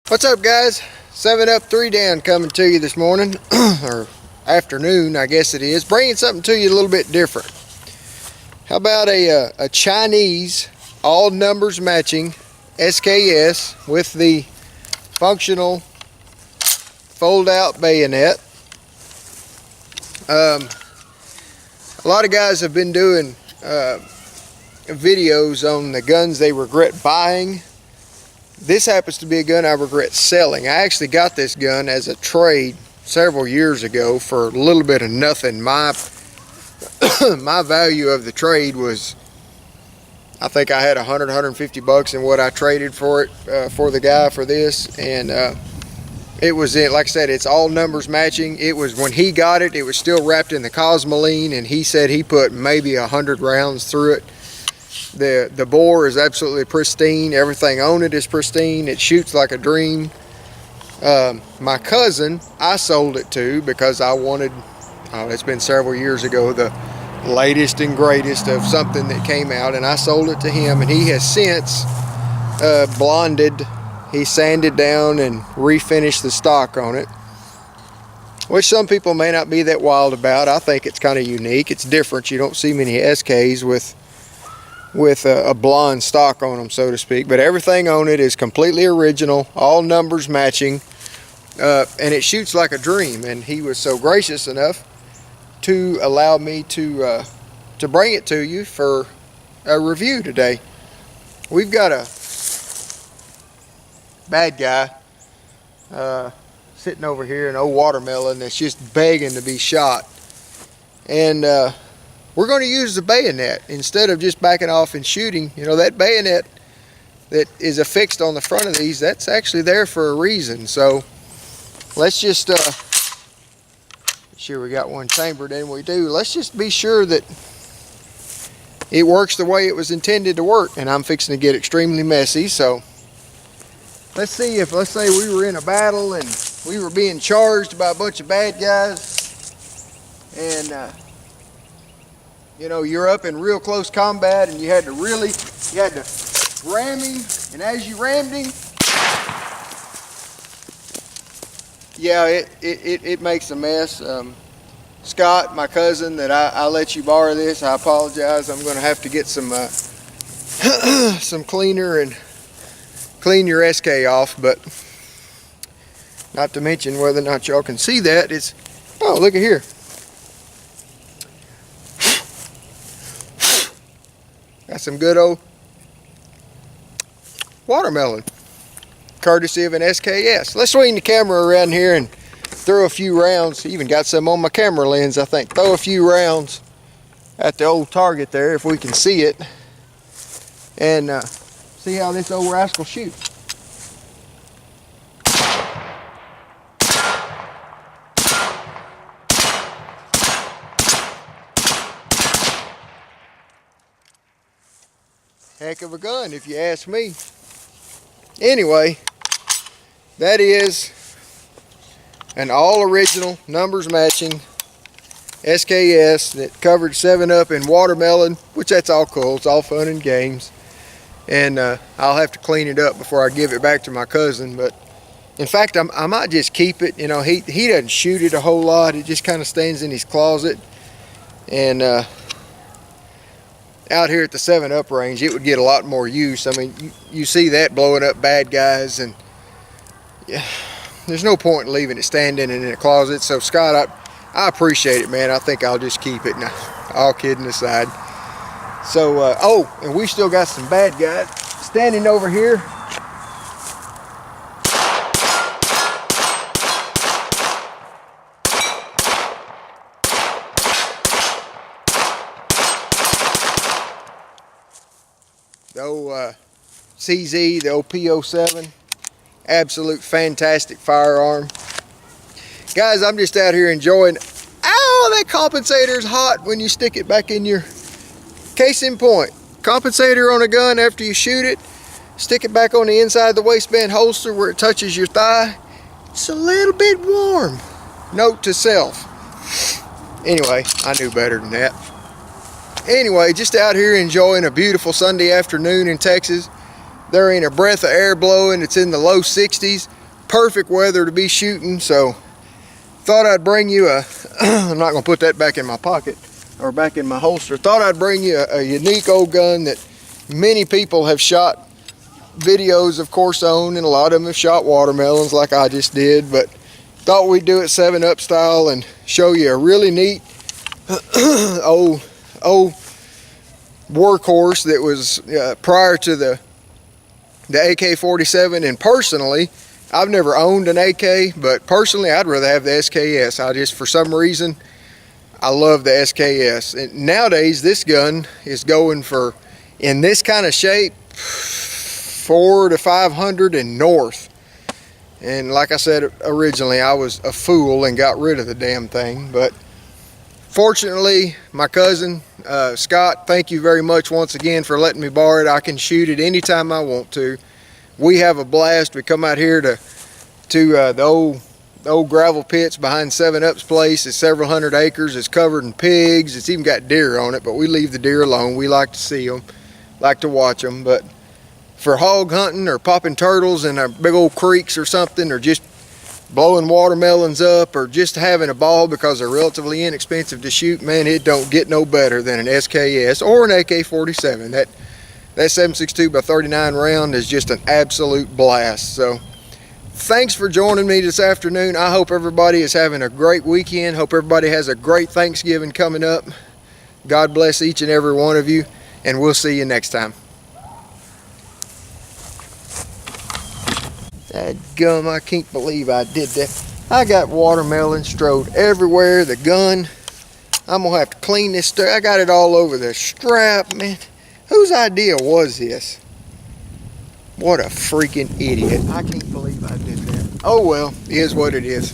What's up, guys? 7 up, 3 down coming to you this morning, or afternoon, I guess it is. Bringing something to you a little bit different. How about a Chinese, all numbers matching SKS with the functional fold-out bayonet. A lot of guys have been doing videos on the guns they regret buying. This happens to be a gun I regret selling. I actually got this gun as a trade several years ago for a little bit of nothing. My value of the trade was, I think I had 150 bucks in what I traded for it, for the guy for this. And it was, like I said, it's all numbers matching. It was, when he got it, it was still wrapped in the cosmoline, and he said he put maybe 100 rounds through it. The bore is absolutely pristine. Everything on it is pristine. It shoots like a dream. My cousin, I sold it to because I wanted, it's been several years ago, the latest and greatest of something that came out, and I sold it to him, and he has since blonded. He sanded down and refinished the stock on it, which some people may not be that wild about. I think it's kind of unique. It's different. You don't see many SKs with a blonde stock on them, so to speak, but everything on it is completely original, all numbers matching, and it shoots like a dream. And he was so gracious enough to allow me to bring it to you for a review today. We've got a bad guy sitting over here, an old watermelon that's just begging to be shot, and we're going to use the bayonet instead of just backing off and shooting. You know, that bayonet that is affixed on the front of these, that's actually there for a reason. So let's just make sure we got one chambered in. We do. Let's just be sure that it works the way it was intended to work. And I'm fixing to get extremely messy. So let's see if, let's say we were in a battle and we were being charged by a bunch of bad guys, and you know, you're up in real close combat, and you had to ram him, and as you rammed him, yeah, it makes a mess. Scott, my cousin, that I let you borrow this, I apologize. I'm going to have to get some some cleaner and clean your SK off, but not to mention whether or not y'all can see that, it's, oh, look at here. Got some good old watermelon, courtesy of an SKS. Let's swing the camera around here and throw a few rounds. Even got some on my camera lens, I think. Throw a few rounds at the old target there, if we can see it, and see how this old rascal shoots. Heck of a gun, if you ask me. Anyway, that is an all original, numbers matching SKS that covered 7 up in watermelon, which that's all cool. It's all fun and games. And I'll have to clean it up before I give it back to my cousin. But in fact, I might just keep it. You know, he doesn't shoot it a whole lot. It just kind of stands in his closet. And out here at the 7 up range, it would get a lot more use. I mean, you see that blowing up bad guys, and yeah, there's no point in leaving it standing in a closet. So Scott, I appreciate it, man. I think I'll just keep it. Now, all kidding aside. So, oh, and we still got some bad guys standing over here. The old CZ, the old P07, absolute fantastic firearm. Guys, I'm just out here enjoying, ow, that compensator is hot when you stick it back in your, case in point, compensator on a gun after you shoot it, stick it back on the inside of the waistband holster where it touches your thigh, it's a little bit warm. Note to self. Anyway, I knew better than that. Anyway, just out here enjoying a beautiful Sunday afternoon in Texas. There ain't a breath of air blowing. It's in the low 60s. perfect weather to be shooting, so thought I'd bring you a I'm not gonna put that back in my pocket or back in my holster. Thought I'd bring you a unique old gun that many people have shot videos, of course, on, and a lot of them have shot watermelons like I just did, but thought we'd do it 7-Up style and show you a really neat old workhorse that was prior to the AK-47. And personally, I've never owned an AK, but personally I'd rather have the SKS. I just, for some reason, I love the SKS. And nowadays this gun is going for, in this kind of shape, 400 to 500 and north. And like I said originally, I was a fool and got rid of the damn thing. But fortunately, my cousin Scott, thank you very much once again for letting me borrow it. I can shoot it anytime I want to. We have a blast. We come out here to the old gravel pits behind 7-Up's place. It's several hundred acres. It's covered in pigs. It's even got deer on it, but we leave the deer alone. We like to see them, like to watch them. But for hog hunting or popping turtles in our big old creeks or something, or just blowing watermelons up, or just having a ball because they're relatively inexpensive to shoot, man, it don't get no better than an SKS or an AK-47. That 7.62 by 39 round is just an absolute blast. So thanks for joining me this afternoon. I hope everybody is having a great weekend. Hope everybody has a great Thanksgiving coming up. God bless each and every one of you, and we'll see you next time. Dadgum, I can't believe I did that. I got watermelon strode everywhere. The gun, I'm gonna have to clean this stuff. I got it all over the strap, man. Whose idea was this? What a freaking idiot. I can't believe I did that. Oh well, it is what it is.